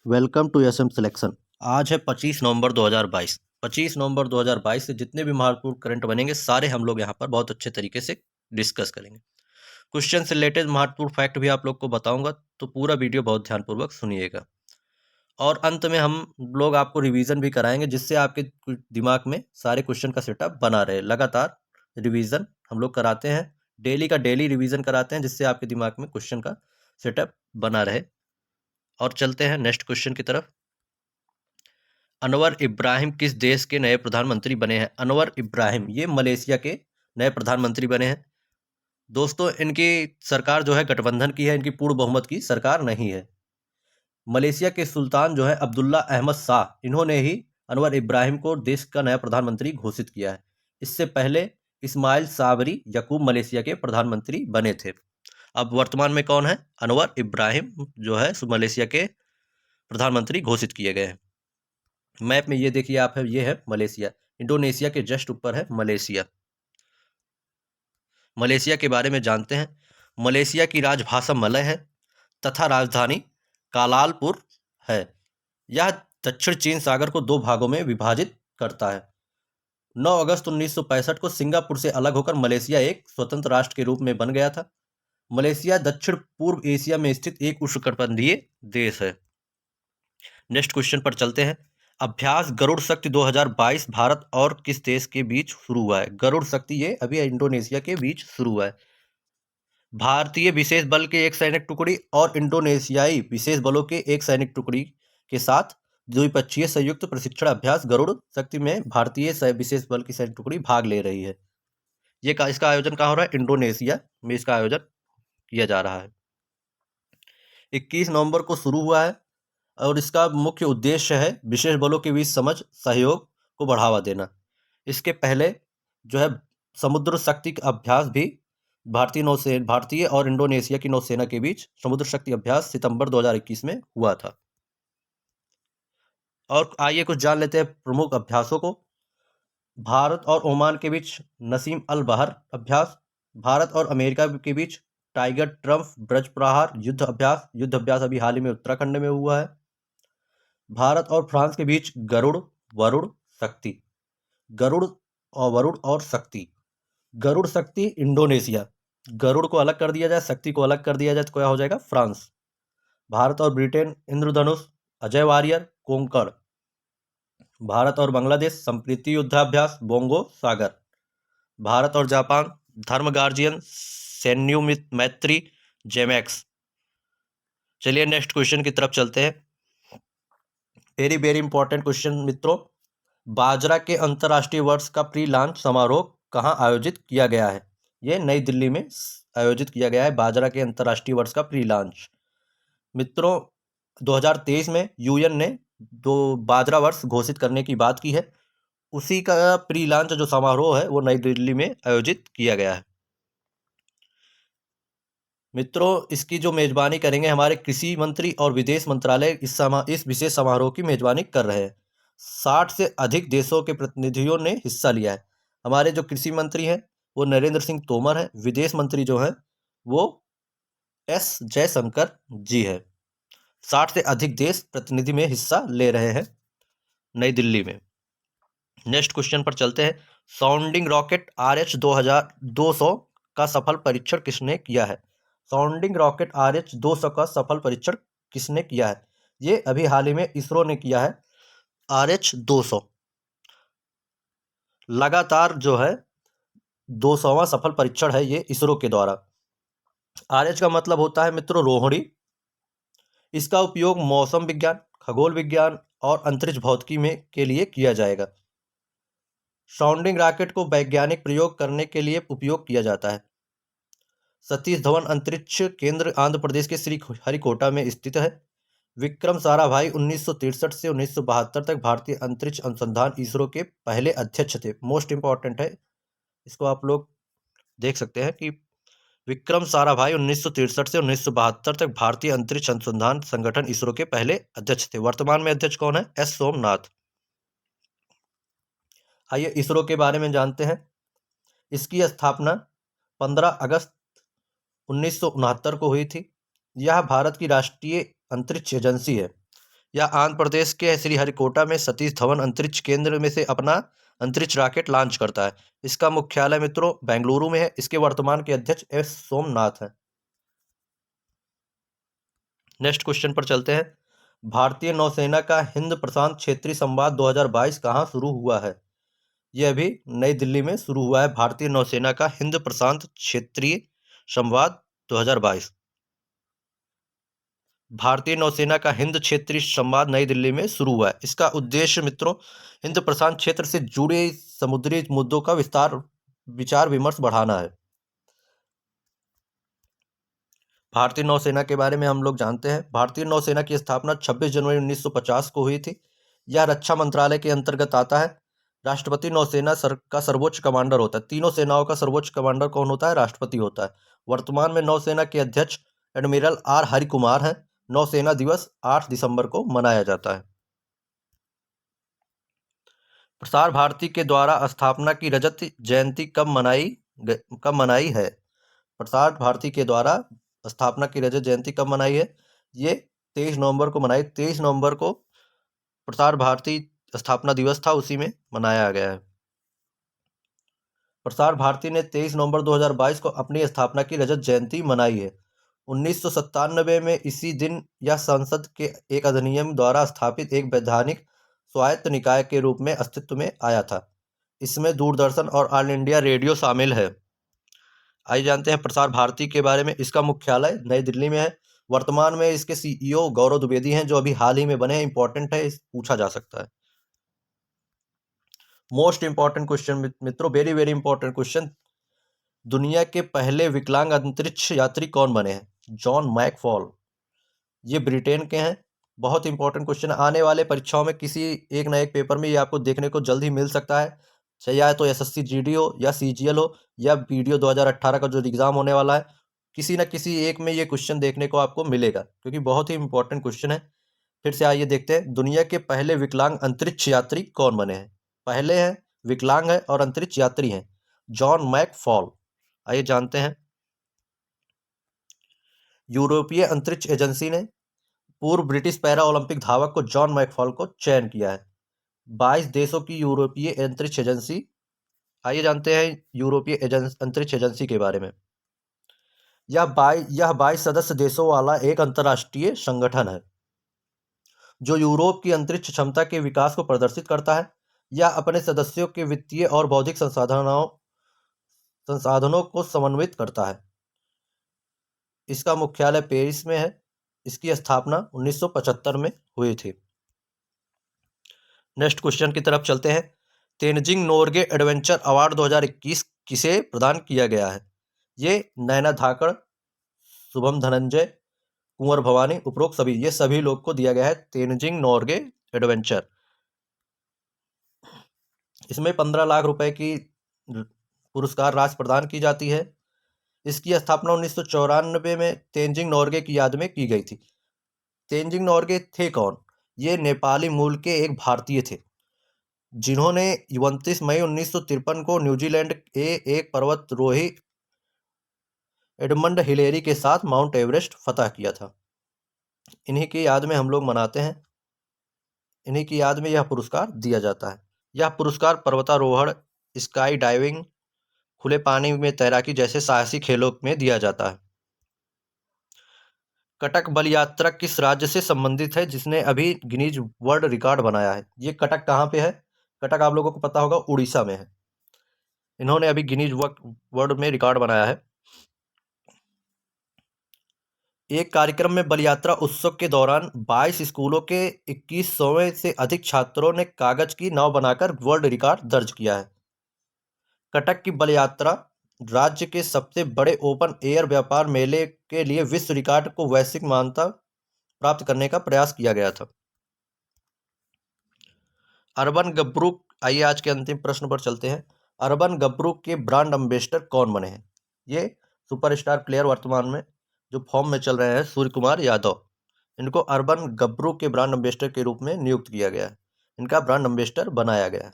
Welcome to SM selection. आज है 25 नवंबर 2022। 25 नवंबर 2022 से जितने भी महत्वपूर्ण करंट बनेंगे सारे हम लोग यहाँ पर बहुत अच्छे तरीके से डिस्कस करेंगे। क्वेश्चन से रिलेटेड महत्वपूर्ण फैक्ट भी आप लोग को बताऊंगा, तो पूरा वीडियो बहुत ध्यानपूर्वक सुनिएगा। और अंत में हम लोग आपको रिवीजन भी कराएंगे, जिससे आपके दिमाग में सारे क्वेश्चन का सेटअप बना रहे। लगातार रिवीजन हम लोग कराते हैं, डेली का डेली रिवीजन कराते हैं, जिससे आपके दिमाग में क्वेश्चन का सेटअप बना रहे। और चलते हैं नेक्स्ट क्वेश्चन की तरफ। अनवर इब्राहिम किस देश के नए प्रधानमंत्री बने हैं? अनवर इब्राहिम ये मलेशिया के नए प्रधानमंत्री बने हैं। दोस्तों, इनकी सरकार जो है गठबंधन की है, इनकी पूर्ण बहुमत की सरकार नहीं है। मलेशिया के सुल्तान जो है अब्दुल्ला अहमद शाह, इन्होंने ही अनवर इब्राहिम को देश का नया प्रधानमंत्री घोषित किया है। इससे पहले इस्माइल साबरी यकूब मलेशिया के प्रधानमंत्री बने थे। अब वर्तमान में कौन है? अनवर इब्राहिम जो है मलेशिया के प्रधानमंत्री घोषित किए गए हैं। मैप में ये देखिए आप, है ये है मलेशिया। इंडोनेशिया के जस्ट ऊपर है मलेशिया। मलेशिया के बारे में जानते हैं। मलेशिया की राजभाषा मलय है तथा राजधानी कालालपुर है। यह दक्षिण चीन सागर को दो भागों में विभाजित करता है। 9 अगस्त 1965 को सिंगापुर से अलग होकर मलेशिया एक स्वतंत्र राष्ट्र के रूप में बन गया था। मलेशिया दक्षिण पूर्व एशिया में स्थित एक उष्णकटिबंधीय देश है। नेक्स्ट क्वेश्चन पर चलते हैं। अभ्यास गरुड़ शक्ति 2022 भारत और किस देश के बीच शुरू हुआ है? गरुड़ शक्ति ये अभी इंडोनेशिया के बीच शुरू हुआ है। भारतीय विशेष बल के एक सैनिक टुकड़ी और इंडोनेशियाई विशेष बलों के एक सैनिक टुकड़ी के साथ द्विपक्षीय संयुक्त प्रशिक्षण अभ्यास गरुड़ शक्ति में भारतीय विशेष बल की सैनिक टुकड़ी भाग ले रही है। इसका आयोजन कहाँ हो रहा है? इंडोनेशिया में इसका आयोजन किया जा रहा है। 21 नवंबर को शुरू हुआ है और इसका मुख्य उद्देश्य है विशेष बलों के बीच समझ सहयोग को बढ़ावा देना। इसके पहले जो है समुद्र शक्ति अभ्यास भी भारतीय और इंडोनेशिया की नौसेना के बीच समुद्र शक्ति अभ्यास सितंबर 2021 में हुआ था। और आइए कुछ जान लेते हैं प्रमुख अभ्यासों को। भारत और ओमान के बीच नसीम अल बहर अभ्यास। भारत और अमेरिका के बीच टाइगर ट्रम्प ब्रज प्रहार युद्ध अभ्यास अभी हाल ही में उत्तराखंड में हुआ है। भारत और फ्रांस के बीच गरुड़ वरुण शक्ति। गरुड़ और शक्ति। गरुड़ शक्ति इंडोनेशिया, गरुड़ को अलग कर दिया जाए, शक्ति को अलग कर दिया जाए तो क्या हो जाएगा? फ्रांस। भारत और ब्रिटेन इंद्रधनुष अजय वारियर कोंकण। भारत और बांग्लादेश संप्रीति युद्धाभ्यास बोंगो सागर। भारत और जापान धर्म गार्जियन सैन्यू मैत्री जेमैक्स। चलिए नेक्स्ट क्वेश्चन की तरफ चलते हैं। वेरी वेरी इंपॉर्टेंट क्वेश्चन मित्रों। बाजरा के अंतर्राष्ट्रीय वर्ष का प्री लॉन्च समारोह कहाँ आयोजित किया गया है? ये नई दिल्ली में आयोजित किया गया है बाजरा के अंतर्राष्ट्रीय वर्ष का प्री लॉन्च। मित्रों, 2023 में यूएन ने बाजरा वर्ष घोषित करने की बात की है। उसी का प्री लॉन्च जो समारोह है वो नई दिल्ली में आयोजित किया गया है। मित्रों, इसकी जो मेजबानी करेंगे हमारे कृषि मंत्री और विदेश मंत्रालय इस विशेष समारोह की मेजबानी कर रहे हैं। 60 से अधिक देशों के प्रतिनिधियों ने हिस्सा लिया है। हमारे जो कृषि मंत्री हैं वो नरेंद्र सिंह तोमर हैं। विदेश मंत्री जो हैं वो एस जयशंकर जी है। 60 से अधिक देश प्रतिनिधि में हिस्सा ले रहे हैं नई दिल्ली में। नेक्स्ट क्वेश्चन पर चलते हैं। साउंडिंग रॉकेट RH 200 का सफल परीक्षण किसने किया है? साउंडिंग रॉकेट RH 200 का सफल परीक्षण किसने किया है? ये अभी हाल ही में इसरो ने किया है। RH 200 लगातार जो है 200वां सफल परीक्षण है ये इसरो के द्वारा। RH का मतलब होता है मित्रों रोहिणी। इसका उपयोग मौसम विज्ञान, खगोल विज्ञान और अंतरिक्ष भौतिकी में के लिए किया जाएगा। साउंडिंग रॉकेट को वैज्ञानिक प्रयोग करने के लिए उपयोग किया जाता है। सतीश धवन अंतरिक्ष केंद्र आंध्र प्रदेश के श्री हरिकोटा में स्थित है। विक्रम साराभाई 1963 से 1972 तक भारतीय अंतरिक्ष अनुसंधान इसरो के पहले अध्यक्ष थे। मोस्ट इंपॉर्टेंट है, इसको आप लोग देख सकते हैं कि विक्रम साराभाई 1963 से 1972 तक भारतीय अंतरिक्ष अनुसंधान संगठन इसरो के पहले अध्यक्ष थे। वर्तमान में अध्यक्ष कौन है? एस सोमनाथ। आइए इसरो के बारे में जानते हैं। इसकी स्थापना 15 अगस्त 1969 को हुई थी। यह भारत की राष्ट्रीय अंतरिक्ष एजेंसी है। यह आंध्र प्रदेश के श्रीहरिकोटा में सतीश धवन अंतरिक्ष केंद्र में से अपना अंतरिक्ष रॉकेट लॉन्च करता है। इसका मुख्यालय मित्रों बेंगलुरु में है। इसके वर्तमान के अध्यक्ष एस सोमनाथ हैं। नेक्स्ट क्वेश्चन पर चलते हैं। भारतीय नौसेना का हिंद प्रशांत क्षेत्रीय संवाद 2022 कहाँ शुरू हुआ है? यह अभी नई दिल्ली में शुरू हुआ है। भारतीय नौसेना का हिंद प्रशांत क्षेत्रीय संवाद 2022। भारतीय नौसेना का हिंद क्षेत्रीय संवाद नई दिल्ली में शुरू हुआ है। इसका उद्देश्य मित्रों हिंद प्रशांत क्षेत्र से जुड़े समुद्री मुद्दों का विचार विमर्श बढ़ाना है। भारतीय नौसेना के बारे में हम लोग जानते हैं। भारतीय नौसेना की स्थापना 26 जनवरी 1950 को हुई थी। यह रक्षा मंत्रालय के अंतर्गत आता है। राष्ट्रपति नौसेना का सर्वोच्च कमांडर होता है। तीनों सेनाओं का सर्वोच्च कमांडर कौन होता है? राष्ट्रपति होता है। वर्तमान में नौसेना के अध्यक्ष एडमिरल आर हरि कुमार हैं। नौसेना दिवस 8 दिसंबर को मनाया जाता है। प्रसार भारती के द्वारा स्थापना की रजत जयंती कब मनाई है? प्रसार भारती के द्वारा स्थापना की रजत जयंती कब मनाई है? ये 23 नवंबर को मनाई। 23 नवंबर को प्रसार भारती स्थापना दिवस था, उसी में मनाया गया है। प्रसार भारती ने 23 नवंबर 2022 को अपनी स्थापना की रजत जयंती मनाई है। 1997 में इसी दिन यह संसद के एक अधिनियम द्वारा स्थापित एक वैधानिक स्वायत्त निकाय के रूप में अस्तित्व में आया था। इसमें दूरदर्शन और ऑल इंडिया रेडियो शामिल है। आइए जानते हैं प्रसार भारती के बारे में। इसका मुख्यालय नई दिल्ली में है। वर्तमान में इसके सीईओ गौरव द्विवेदी हैं, जो अभी हाल ही में बने हैं। इंपॉर्टेंट है, पूछा जा सकता है। मोस्ट इंपॉर्टेंट क्वेश्चन मित्रों, वेरी वेरी इंपॉर्टेंट क्वेश्चन। दुनिया के पहले विकलांग अंतरिक्ष यात्री कौन बने हैं? John McFaul. ये ब्रिटेन के हैं। बहुत इंपॉर्टेंट क्वेश्चन। आने वाले परीक्षाओं में किसी एक ना एक पेपर में ये आपको देखने को जल्द ही मिल सकता है। चाहे या तो एसएससी जीडी हो या सीजीएल हो या बीडीओ 2018 का जो एग्जाम होने वाला है, किसी न किसी एक में ये क्वेश्चन देखने को आपको मिलेगा, क्योंकि बहुत ही इंपॉर्टेंट क्वेश्चन है। फिर से आइए देखते हैं, दुनिया के पहले विकलांग अंतरिक्ष यात्री कौन बने हैं? पहले हैं, विकलांग है और अंतरिक्ष यात्री हैं, जॉन मैकफॉल। आइए जानते हैं। यूरोपीय अंतरिक्ष एजेंसी ने पूर्व ब्रिटिश पैरा ओलंपिक धावक को जॉन मैकफॉल को चयन किया है। 22 देशों की यूरोपीय अंतरिक्ष एजेंसी। आइए जानते हैं यूरोपीय अंतरिक्ष एजेंसी के बारे में। यह 22 सदस्य देशों वाला एक अंतर्राष्ट्रीय संगठन है जो यूरोप की अंतरिक्ष क्षमता के विकास को प्रदर्शित करता है। यह अपने सदस्यों के वित्तीय और बौद्धिक संसाधनों को समन्वित करता है। इसका मुख्यालय पेरिस में है। इसकी स्थापना 1975 में हुई थी। नेक्स्ट क्वेश्चन की तरफ चलते हैं। तेनजिंग नोर्गे एडवेंचर अवार्ड 2021 किसे प्रदान किया गया है? ये नैना धाकड़, शुभम धनंजय, कुंवर भवानी, उपरोक्त सभी, ये सभी लोग को दिया गया है तेनजिंग नोर्गे एडवेंचर। इसमें 15 लाख रुपए की पुरस्कार राशि प्रदान की जाती है। इसकी स्थापना 1994 में तेनजिंग नोर्गे की याद में की गई थी। तेनजिंग नोर्गे थे कौन? ये नेपाली मूल के एक भारतीय थे, जिन्होंने 29 मई 1953 को न्यूजीलैंड के एक पर्वतारोही एडमंड हिलेरी के साथ माउंट एवरेस्ट फतह किया था। इन्हीं की याद में हम लोग मनाते हैं। इन्हीं की याद में यह पुरस्कार दिया जाता है। यह पुरस्कार पर्वतारोहण, स्काई डाइविंग, खुले पानी में तैराकी जैसे साहसी खेलों में दिया जाता है। कटक बल यात्रा किस राज्य से संबंधित है जिसने अभी गिनीज वर्ल्ड रिकॉर्ड बनाया है? ये कटक कहाँ पे है? कटक आप लोगों को पता होगा, उड़ीसा में है। इन्होंने अभी गिनीज वर्ल्ड में रिकॉर्ड बनाया है। एक कार्यक्रम में बल यात्रा उत्सव के दौरान 22 स्कूलों के 2100 से अधिक छात्रों ने कागज की नाव बनाकर वर्ल्ड रिकॉर्ड दर्ज किया है। कटक की बल यात्रा राज्य के सबसे बड़े ओपन एयर व्यापार मेले के लिए विश्व रिकॉर्ड को वैश्विक मान्यता प्राप्त करने का प्रयास किया गया था। अर्बन गब्बरू। आइए आज के अंतिम प्रश्न पर चलते हैं। अर्बन गब्बरू के ब्रांड एम्बेसडर कौन बने हैं? ये सुपरस्टार प्लेयर वर्तमान में जो फॉर्म में चल रहे हैं, सूर्य कुमार यादव। इनको अर्बन गब्बरू के ब्रांड एम्बेसडर के रूप में नियुक्त किया गया है। इनका ब्रांड एम्बेसडर बनाया गया है।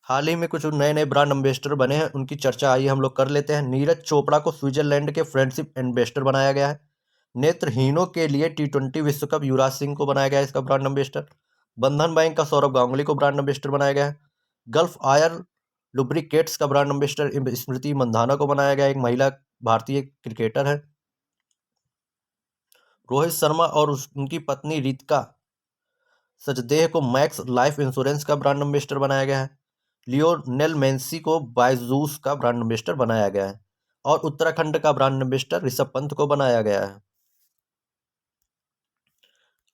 हाल ही में कुछ नए नए ब्रांड एम्बेसडर बने हैं, उनकी चर्चा आइए हम लोग कर लेते हैं। नीरज चोपड़ा को स्विट्जरलैंड के फ्रेंडशिप एम्बेसडर बनाया गया है। नेत्रहीनों के लिए T20 विश्व कप युवराज सिंह को बनाया गया है इसका ब्रांड एम्बेसडर। बंधन बैंक का सौरभ गांगुली को ब्रांड एम्बेसडर बनाया गया है। गल्फ आयर लुब्रिकेट्स का ब्रांड एम्बेसडर स्मृति मंधाना को बनाया गया है, एक महिला भारतीय क्रिकेटर है। रोहित शर्मा और उनकी पत्नी रितिका सचदेह को मैक्स लाइफ इंश्योरेंस का ब्रांड एम्बेसडर बनाया गया है। लियोनेल मेसी को बायजूस का ब्रांड एम्बेसडर बनाया गया है और उत्तराखंड का ब्रांड एम्बेसडर ऋषभ पंत को बनाया गया है।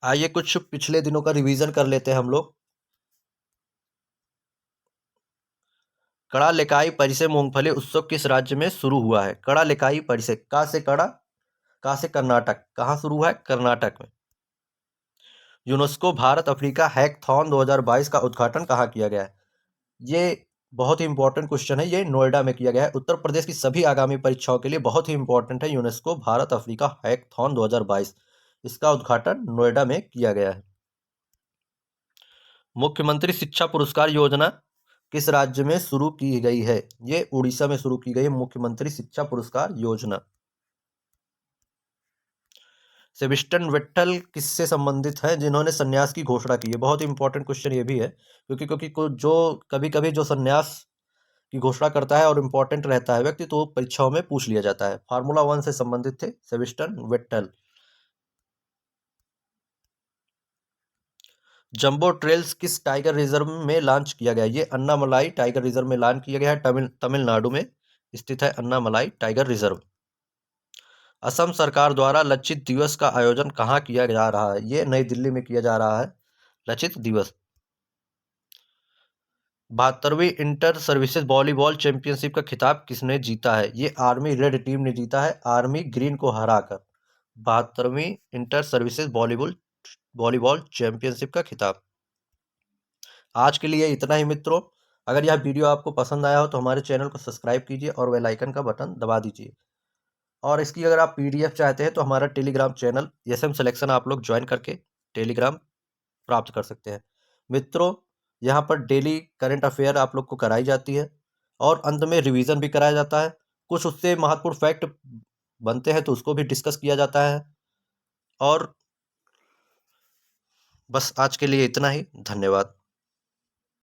आइए कुछ पिछले दिनों का रिवीजन कर लेते हैं हम लोग। कड़ा लेकाई परिसे मूंगफली उत्सव किस राज्य में शुरू हुआ है? कड़ा लेकाई परिसे, का से कड़ा, का से कर्नाटक, कहाँ शुरू हुआ है? कर्नाटक में। यूनेस्को भारत अफ्रीका हैकथॉन 2022 का उद्घाटन कहाँ किया गया है? ये बहुत ही इंपॉर्टेंट क्वेश्चन है। ये नोएडा में किया गया है। उत्तर प्रदेश की सभी आगामी परीक्षाओं के लिए बहुत ही इंपॉर्टेंट है यूनेस्को भारत अफ्रीका हैकथॉन 2022। इसका उद्घाटन नोएडा में किया गया है। मुख्यमंत्री शिक्षा पुरस्कार योजना किस राज्य में शुरू की गई है? ये उड़ीसा में शुरू की गई है मुख्यमंत्री शिक्षा पुरस्कार योजना। सेबेस्टियन वेट्टल किससे संबंधित है जिन्होंने संन्यास की घोषणा की है? बहुत इंपॉर्टेंट क्वेश्चन ये भी है, क्योंकि जो कभी कभी जो संन्यास की घोषणा करता है और इम्पोर्टेंट रहता है व्यक्ति, तो परीक्षाओं में पूछ लिया जाता है। फार्मूला 1 से संबंधित थे सेबेस्टियन वेट्टल। जंबो ट्रेल्स किस टाइगर रिजर्व में लॉन्च किया गया? ये अन्नामलाई टाइगर रिजर्व में लॉन्च किया गया है। तमिलनाडु में स्थित है अन्नामलाई टाइगर रिजर्व। असम सरकार द्वारा लचित दिवस का आयोजन कहाँ किया जा रहा है? ये नई दिल्ली में किया जा रहा है लचित दिवस। 72वीं इंटर सर्विसेज वॉलीबॉल चैंपियनशिप का खिताब किसने जीता है? ये आर्मी रेड टीम ने जीता है, आर्मी ग्रीन को हराकर। 72वीं इंटर सर्विसेज वॉलीबॉल चैंपियनशिप का खिताब। आज के लिए इतना ही मित्रों। अगर यह वीडियो आपको पसंद आया हो तो हमारे चैनल को सब्सक्राइब कीजिए और बेल आइकन का बटन दबा दीजिए। और इसकी अगर आप PDF चाहते हैं तो हमारा टेलीग्राम चैनल SM सिलेक्शन आप लोग ज्वाइन करके टेलीग्राम प्राप्त कर सकते हैं। मित्रों, यहाँ पर डेली करंट अफेयर आप लोग को कराई जाती है और अंत में रिवीजन भी कराया जाता है। कुछ उससे महत्वपूर्ण फैक्ट बनते हैं तो उसको भी डिस्कस किया जाता है। और बस आज के लिए इतना ही। धन्यवाद।